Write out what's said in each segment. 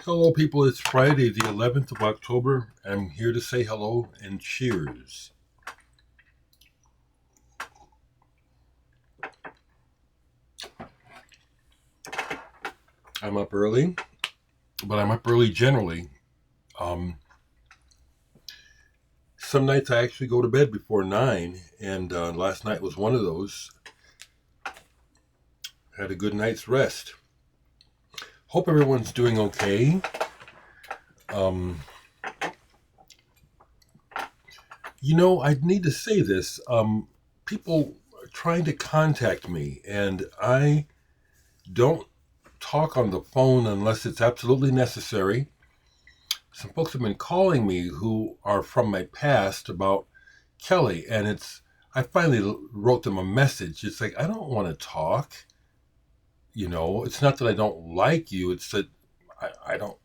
Hello, people. It's Friday, the 11th of October. I'm here to say hello and cheers. I'm up early, but I'm up early generally. Um, some nights I actually go to bed before 9, and last night was one of those. Had a good night's rest. Hope everyone's doing okay. Um, I need to say this. People are trying to contact me, and I don't talk on the phone unless it's absolutely necessary. Some folks have been calling me who are from my past about Kelly, and I finally wrote them a message. It's like, I don't want to talk. It's not that I don't like you. It's that I don't,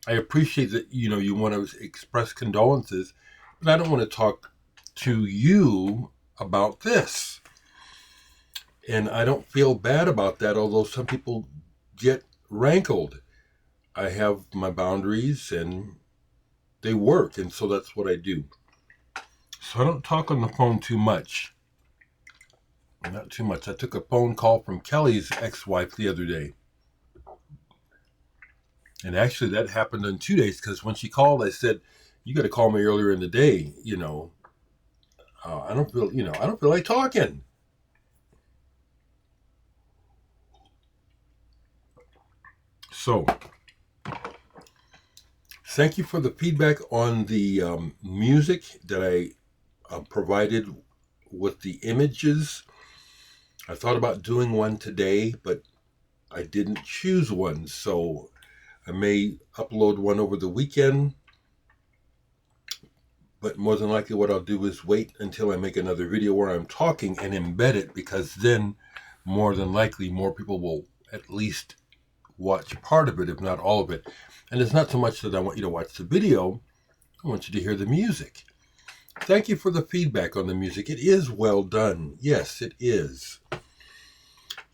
I appreciate that, you want to express condolences, but I don't want to talk to you about this. And I don't feel bad about that, although some people get rankled. I have my boundaries and they work, and so that's what I do. So I don't talk on the phone too much. Not too much. I took a phone call from Kelly's ex-wife the other day. And actually that happened on 2 days because when she called, I said, you got to call me earlier in the day. I don't feel like talking. So thank you for the feedback on the music that I provided with the images. I thought about doing one today, but I didn't choose one. So I may upload one over the weekend, but more than likely what I'll do is wait until I make another video where I'm talking and embed it, because then more than likely more people will at least watch part of it, if not all of it. And it's not so much that I want you to watch the video, I want you to hear the music. Thank you for the feedback on the music. It is well done. Yes, it is.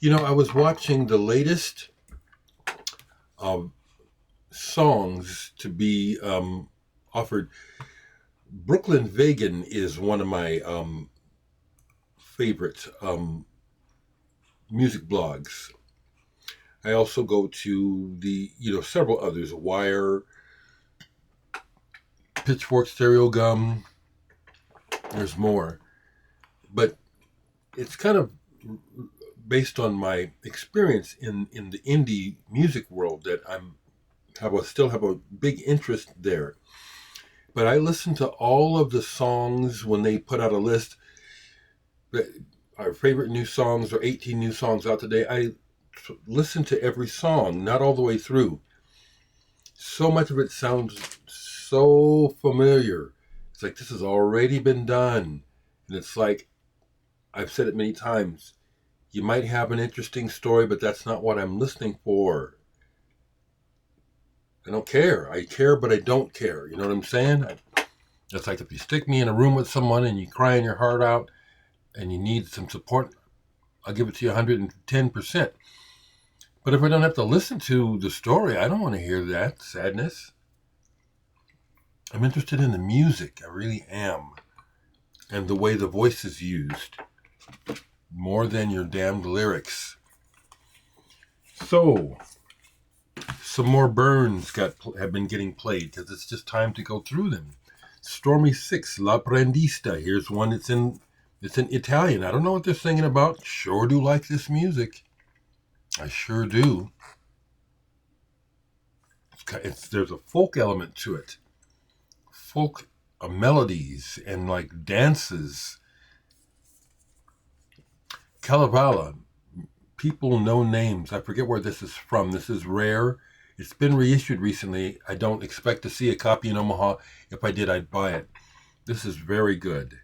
I was watching the latest songs to be offered. Brooklyn Vegan is one of my favorite music blogs. I also go to several others: Wire, Pitchfork, Stereo Gum. There's more, but it's kind of based on my experience in the indie music world that still have a big interest there. But I listen to all of the songs when they put out a list. Our favorite new songs, or 18 new songs out today. I listen to every song, not all the way through. So much of it sounds so familiar. It's like this has already been done. And it's like, I've said it many times, you might have an interesting story, but that's not what I'm listening for. I don't care. I care, but I don't care. You know what I'm saying? It's like if you stick me in a room with someone and you crying your heart out and you need some support, I'll give it to you 110%. But if I don't have to listen to the story, I don't want to hear that sadness. I'm interested in the music. I really am. And the way the voice is used. More than your damned lyrics. So, some more Burns have been getting played because it's just time to go through them. Stormy 6, La Prendista. Here's one. It's in Italian. I don't know what they're singing about. Sure do like this music. I sure do. There's a folk element to it. Folk melodies and like dances. Calala. People know names. I forget where this is from. This is rare. It's been reissued recently. I don't expect to see a copy in Omaha. If I did, I'd buy it. This is very good.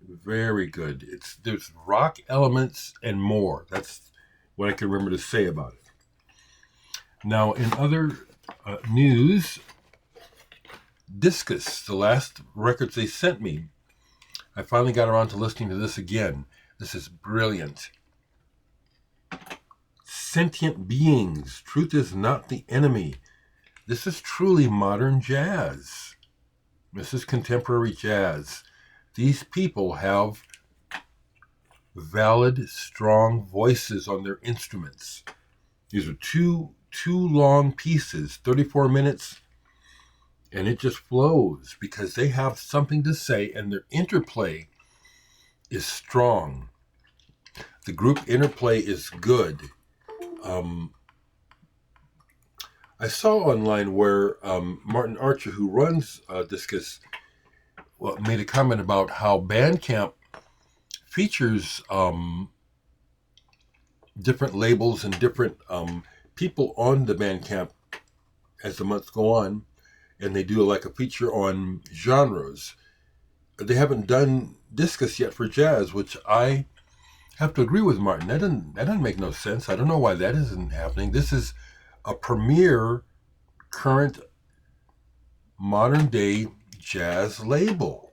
Very good. There's rock elements and more. That's what I can remember to say about it. Now, in other news, Discus, the last records they sent me, I finally got around to listening to this again. This is brilliant. sentient beings. Truth is not the enemy. This is truly modern jazz. This is contemporary jazz. These people have valid, strong voices on their instruments. These are two long pieces, 34 minutes, and it just flows because they have something to say and their interplay is strong. The group interplay is good. I saw online where Martin Archer, who runs Discus, made a comment about how Bandcamp features different labels and different people on the Bandcamp as the months go on, and they do like a feature on genres. They haven't done Discus yet for jazz, which I have to agree with Martin. That doesn't make no sense. I don't know why that isn't happening. This is a premier, current, modern day jazz label.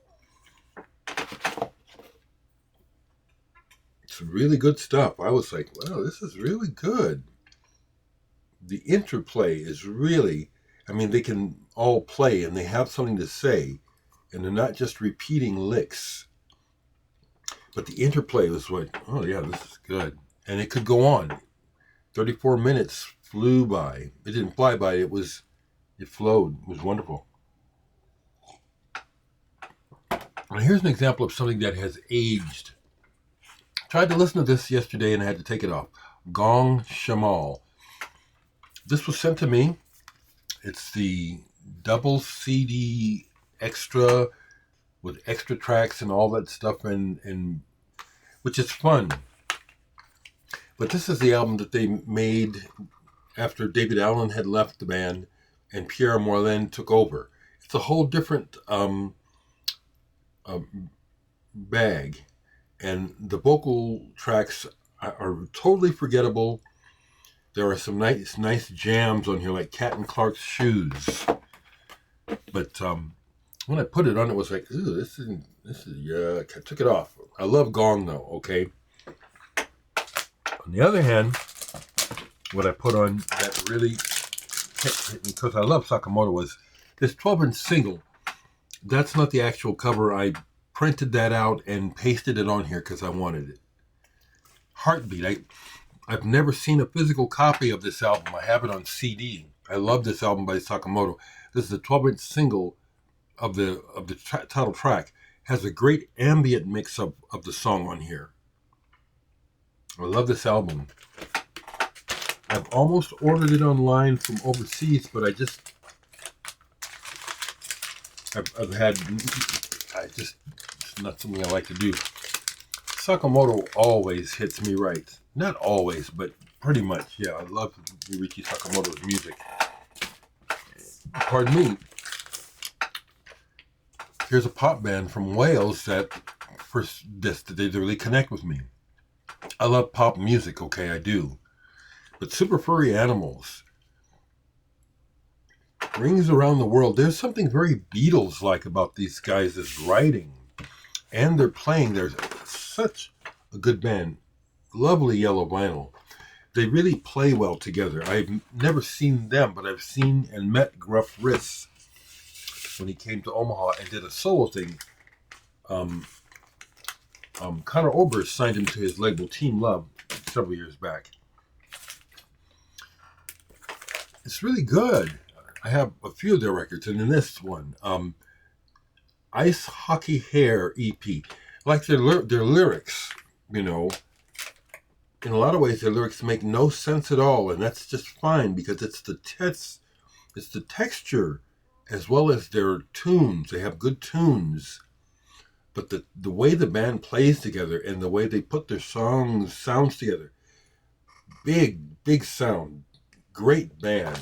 It's really good stuff. I was like, wow, this is really good. The interplay is really, they can all play and they have something to say, and they're not just repeating licks. But the interplay was like, oh yeah, this is good. And it could go on. 34 minutes flew by. It didn't fly by, it flowed. It was wonderful. Now here's an example of something that has aged. I tried to listen to this yesterday and I had to take it off. Gong Shamal. This was sent to me. It's the double CD extra with extra tracks and all that stuff, and which is fun. But this is the album that they made after David Allen had left the band and Pierre Morlaine took over. It's a whole different bag, and the vocal tracks are totally forgettable. There are some nice jams on here, like Cat and Clark's Shoes. But when I put it on, it was like, ooh, this is yuck. I took it off. I love Gong though, okay? On the other hand, what I put on that really hit me, because I love Sakamoto, was this 12-inch single. That's not the actual cover. I printed that out and pasted it on here because I wanted it. Heartbeat. I've never seen a physical copy of this album. I have it on CD. I love this album by Sakamoto. This is a 12-inch single of the title track. Has a great ambient mix of the song on here. I love this album. I've almost ordered it online from overseas, but it's not something I like to do. Sakamoto always hits me right. Not always, but pretty much. Yeah, I love Ryuichi Sakamoto's music. Pardon me. Here's a pop band from Wales that they really connect with me. I love pop music, okay, I do. But Super Furry Animals rings around the world. There's something very Beatles-like about these guys' writing. And they're playing. They're such a good band. Lovely yellow vinyl. They really play well together. I've never seen them, but I've seen and met Gruff Rhys when he came to Omaha and did a solo thing. Conor Oberst signed him to his label Team Love several years back. It's really good. I have a few of their records, and in this one, Ice Hockey Hair EP. Like their lyrics, in a lot of ways their lyrics make no sense at all, and that's just fine because it's the texture as well as their tunes. They have good tunes, but the way the band plays together and the way they put their sounds together, big sound, great band,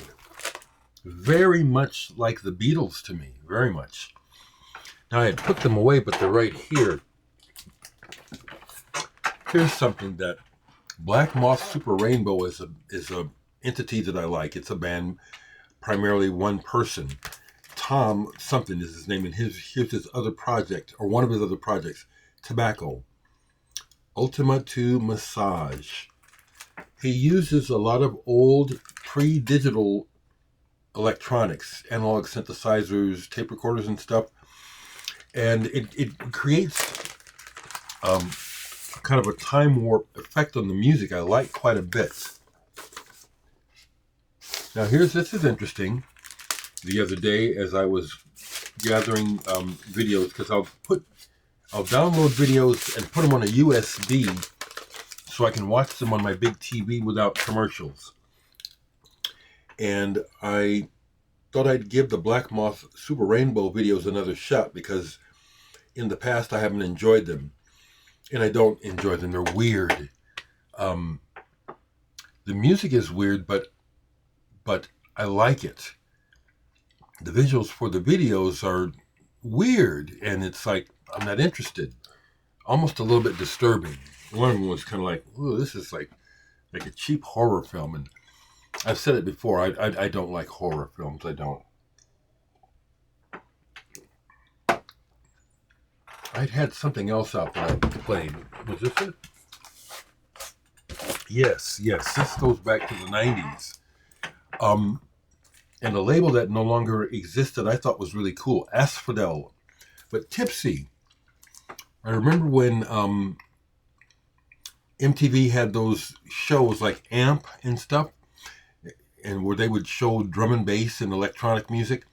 very much like the Beatles to me, very much. Now I had put them away, but they're right here. Here's something that Black Moth Super Rainbow is a entity that I like. It's a band, primarily one person. Tom something is his name, and here's his other project, or one of his other projects, Tobacco. Ultima 2 Massage. he uses a lot of old pre-digital electronics, analog synthesizers, tape recorders and stuff, and it creates kind of a time warp effect on the music I like quite a bit. Now this is interesting. The other day, as I was gathering videos, because I'll download videos and put them on a USB so I can watch them on my big TV without commercials. And I thought I'd give the Black Moth Super Rainbow videos another shot, because in the past I haven't enjoyed them. And I don't enjoy them. They're weird. The music is weird, but I like it. The visuals for the videos are weird, and it's like I'm not interested. Almost a little bit disturbing. One of them was kind of like, "Ooh, this is like a cheap horror film." And I've said it before. I don't like horror films. I don't. I'd had something else out that I played. Was this it? Yes. This goes back to the 90s. And a label that no longer existed, I thought was really cool. Asphodel. But Tipsy. I remember when MTV had those shows like Amp and stuff, and where they would show drum and bass and electronic music.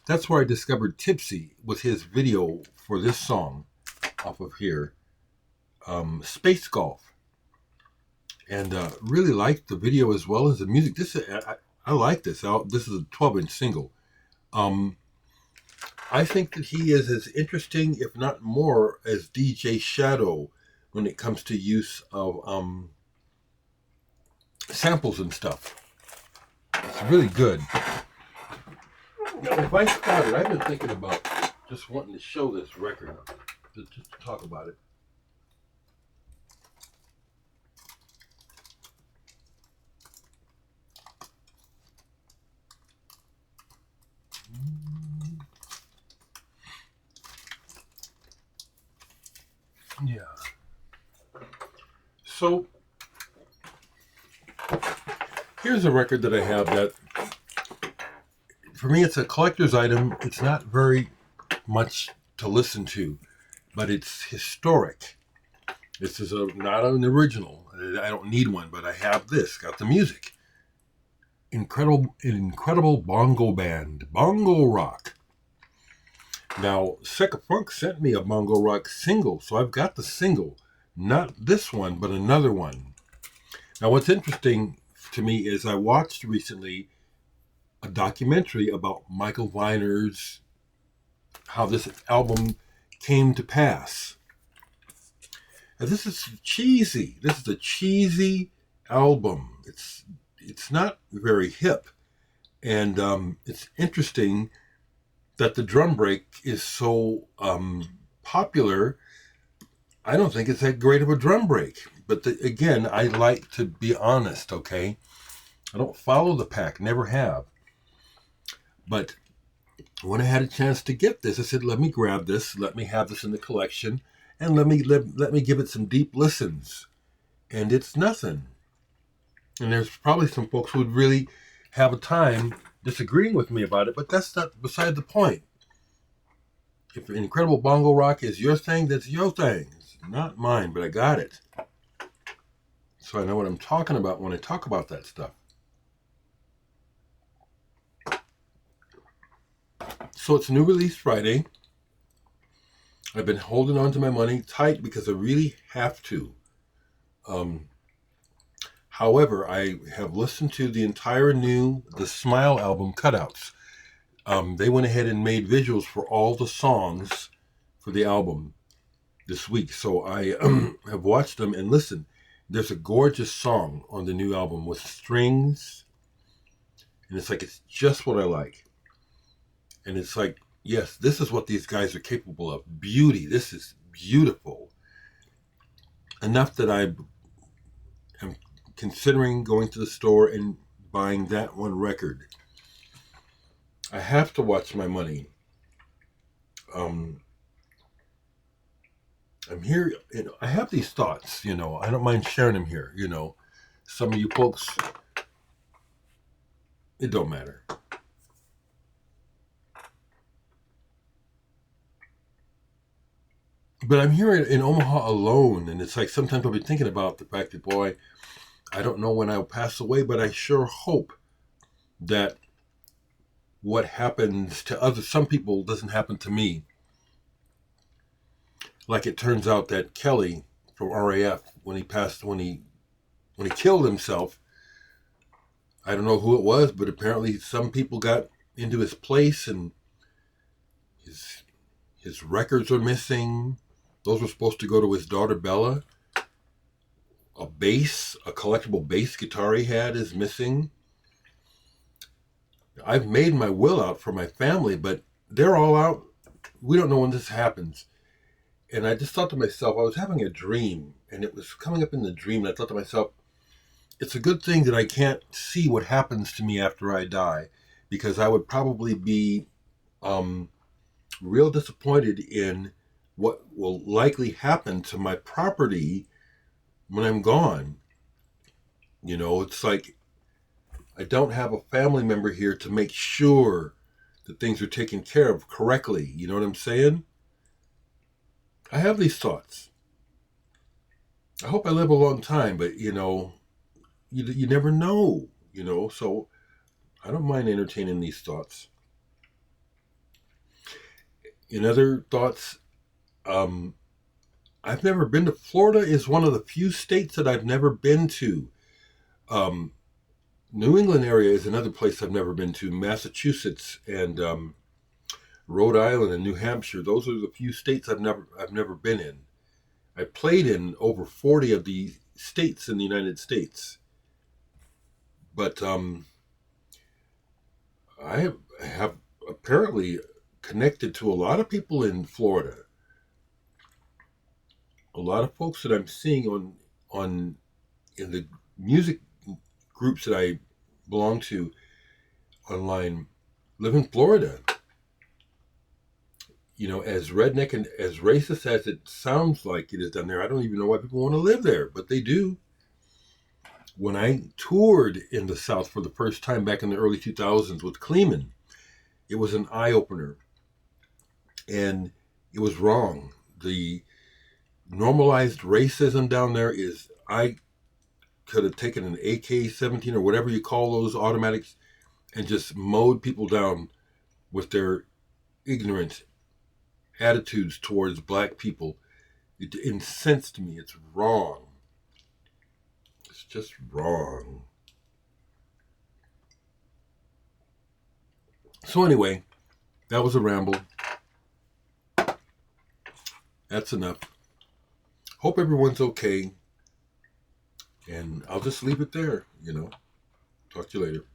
That's where I discovered Tipsy with his video for this song off of here, Space Golf. And really liked the video as well as the music. I like this. This is a 12-inch single. I think that he is as interesting, if not more, as DJ Shadow when it comes to use of samples and stuff. It's really good. Now, if I started, I've been thinking about just wanting to show this record, just to talk about it. Yeah. So, here's a record that I have that, for me, it's a collector's item. It's not very much to listen to, but it's historic. This is not an original. I don't need one, but I have this. Got the music. Incredible bongo band. Bongo rock. Now, Sakamoto sent me a bongo rock single, so I've got the single. Not this one, but another one. Now, what's interesting to me is I watched recently a documentary about Michael Weiner's, how this album came to pass. Now, this is cheesy. This is a cheesy album. It's not very hip. And it's interesting that the drum break is so popular. I don't think it's that great of a drum break. But again, I like to be honest, okay? I don't follow the pack, never have. But when I had a chance to get this, I said, let me grab this, let me have this in the collection, and let me give it some deep listens. And it's nothing. And there's probably some folks who would really have a time disagreeing with me about it, but that's not beside the point. If Incredible Bongo Rock is your thing, that's your thing. It's not mine, but I got it. So I know what I'm talking about when I talk about that stuff. So it's New Release Friday. I've been holding on to my money tight because I really have to. However, I have listened to the entire The Smile album cutouts. They went ahead and made visuals for all the songs for the album this week. So I have watched them and listened. There's a gorgeous song on the new album with strings. And it's just what I like. And it's like, yes, this is what these guys are capable of. Beauty. This is beautiful. Enough that I am considering going to the store and buying that one record. I have to watch my money. I'm here, I have these thoughts, I don't mind sharing them here, Some of you folks, it don't matter. But I'm here in Omaha alone, and it's like sometimes I'll be thinking about the fact that, boy, I don't know when I'll pass away, but I sure hope that what happens to some people doesn't happen to me. Like it turns out that Kelly from RAF, when he killed himself, I don't know who it was, but apparently some people got into his place and his records are missing. Those were supposed to go to his daughter Bella. A collectible bass guitar he had is missing. I've made my will out for my family, but they're all out. We don't know when this happens. And I just thought to myself, I was having a dream, and it was coming up in the dream, and I thought to myself, it's a good thing that I can't see what happens to me after I die, because I would probably be real disappointed in what will likely happen to my property when I'm gone. You know, it's like I don't have a family member here to make sure that things are taken care of correctly. You know what I'm saying? I have these thoughts. I hope I live a long time, but you never know, so I don't mind entertaining these thoughts. In other thoughts, I've never been to Florida. Is one of the few states that I've never been to. New England area is another place I've never been to. Massachusetts and Rhode Island and New Hampshire. Those are the few states I've never been in. I played in over 40 of the states in the United States. But I have apparently connected to a lot of people in Florida. A lot of folks that I'm seeing in the music groups that I belong to online live in Florida. As redneck and as racist as it sounds like it is down there, I don't even know why people want to live there, but they do. When I toured in the South for the first time back in the early 2000s with Kleeman, it was an eye-opener. And it was wrong. The normalized racism down there is, I could have taken an AK-17 or whatever you call those automatics and just mowed people down with their ignorant attitudes towards black people. It incensed me. It's wrong. It's just wrong. So anyway, that was a ramble. That's enough. Hope everyone's okay. And I'll just leave it there, Talk to you later.